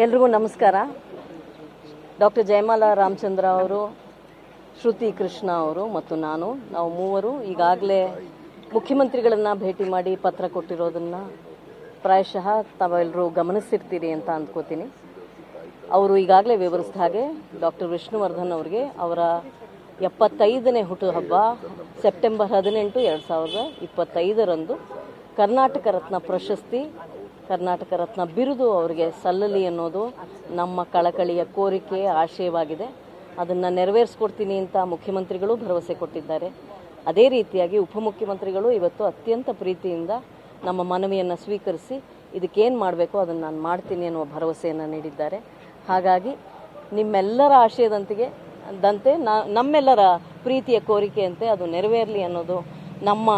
ಎಲ್ರಿಗೂ ನಮಸ್ಕಾರ. ಡಾಕ್ಟರ್ ಜಯಮಾಲಾ ರಾಮಚಂದ್ರ ಅವರು, ಶ್ರುತಿ ಕೃಷ್ಣ ಅವರು ಮತ್ತು ನಾವು ಮೂವರು ಈಗಾಗಲೇ ಮುಖ್ಯಮಂತ್ರಿಗಳನ್ನ ಭೇಟಿ ಮಾಡಿ ಪತ್ರ ಕೊಟ್ಟಿರೋದನ್ನ ಪ್ರಾಯಶಃ ತಾವೆಲ್ಲರೂ ಗಮನಿಸಿರ್ತೀರಿ ಅಂತ ಅಂದ್ಕೋತೀನಿ. ಅವರು ಈಗಾಗಲೇ ವಿವರಿಸಿದ ಹಾಗೆ ಡಾಕ್ಟರ್ ವಿಷ್ಣುವರ್ಧನ್ ಅವರಿಗೆ ಅವರ 75ನೇ ಹುಟ್ಟುಹಬ್ಬ ಸೆಪ್ಟೆಂಬರ್ 18, 2025ರಂದು ಕರ್ನಾಟಕ ರತ್ನ ಪ್ರಶಸ್ತಿ, ಕರ್ನಾಟಕ ರತ್ನ ಬಿರುದು ಅವರಿಗೆ ಸಲ್ಲಲಿ ಅನ್ನೋದು ನಮ್ಮ ಕಳಕಳಿಯ ಕೋರಿಕೆ, ಆಶಯವಾಗಿದೆ. ಅದನ್ನು ನೆರವೇರಿಸ್ಕೊಡ್ತೀನಿ ಅಂತ ಮುಖ್ಯಮಂತ್ರಿಗಳು ಭರವಸೆ ಕೊಟ್ಟಿದ್ದಾರೆ. ಅದೇ ರೀತಿಯಾಗಿ ಉಪಮುಖ್ಯಮಂತ್ರಿಗಳು ಇವತ್ತು ಅತ್ಯಂತ ಪ್ರೀತಿಯಿಂದ ನಮ್ಮ ಮನವಿಯನ್ನು ಸ್ವೀಕರಿಸಿ ಇದಕ್ಕೇನು ಮಾಡಬೇಕೋ ಅದನ್ನು ನಾನು ಮಾಡ್ತೀನಿ ಅನ್ನುವ ಭರವಸೆಯನ್ನು ನೀಡಿದ್ದಾರೆ. ಹಾಗಾಗಿ ನಿಮ್ಮೆಲ್ಲರ ಆಶಯದಂತೆ ನಮ್ಮೆಲ್ಲರ ಪ್ರೀತಿಯ ಕೋರಿಕೆಯಂತೆ ಅದು ನೆರವೇರಲಿ ಅನ್ನೋದು ನಮ್ಮ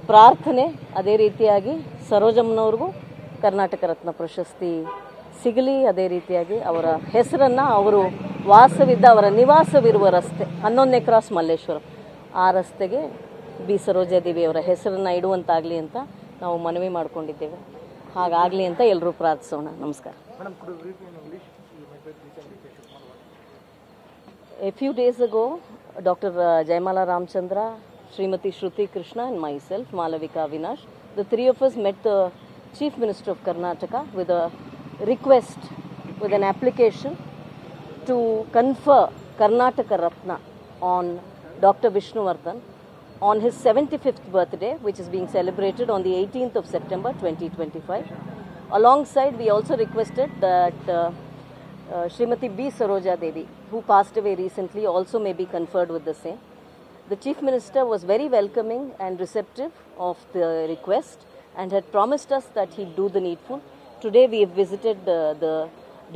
ಪ್ರಾರ್ಥನೆ. ಅದೇ ರೀತಿಯಾಗಿ ಸರೋಜಮ್ಮನವ್ರಿಗೂ ಕರ್ನಾಟಕ ರತ್ನ ಪ್ರಶಸ್ತಿ ಸಿಗಲಿ. ಅದೇ ರೀತಿಯಾಗಿ ಅವರ ಹೆಸರನ್ನು ಅವರು ವಾಸವಿದ್ದ ಅವರ ನಿವಾಸವಿರುವ ರಸ್ತೆ 11ನೇ ಕ್ರಾಸ್ ಮಲ್ಲೇಶ್ವರಂ, ಆ ರಸ್ತೆಗೆ ಬಿ ಸರೋಜಾದೇವಿ ಅವರ ಹೆಸರನ್ನು ಇಡುವಂತಾಗಲಿ ಅಂತ ನಾವು ಮನವಿ ಮಾಡಿಕೊಂಡಿದ್ದೇವೆ. ಹಾಗಾಗಲಿ ಅಂತ ಎಲ್ಲರೂ ಪ್ರಾರ್ಥಿಸೋಣ. ನಮಸ್ಕಾರ. A few days ago, Dr. Jayamala Ramchandra, Srimati Shruti Krishna and myself, Malavika Avinash, the three of us met the Chief Minister of Karnataka with a request, with an application to confer Karnataka Ratna on Dr. Vishnuvardhan on his 75th birthday, which is being celebrated on the 18th of September 2025. Alongside, we also requested that Srimati B. Saroja Devi, who passed away recently, also may be conferred with the same. The Chief Minister was very welcoming and receptive of the request and had promised us that he'd do the needful. Today we have visited the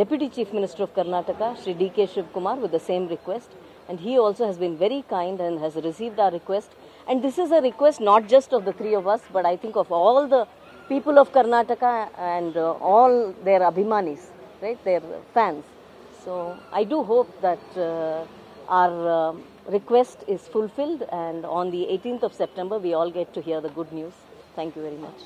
Deputy Chief Minister of Karnataka, Shri D.K. Shivkumar, with the same request, and he also has been very kind and has received our request. And this is a request not just of the three of us, but I think of all the people of Karnataka and all their abhimanis, right, their fans. So I do hope that our request is fulfilled, and on the 18th of September we all get to hear the good news. Thank you very much.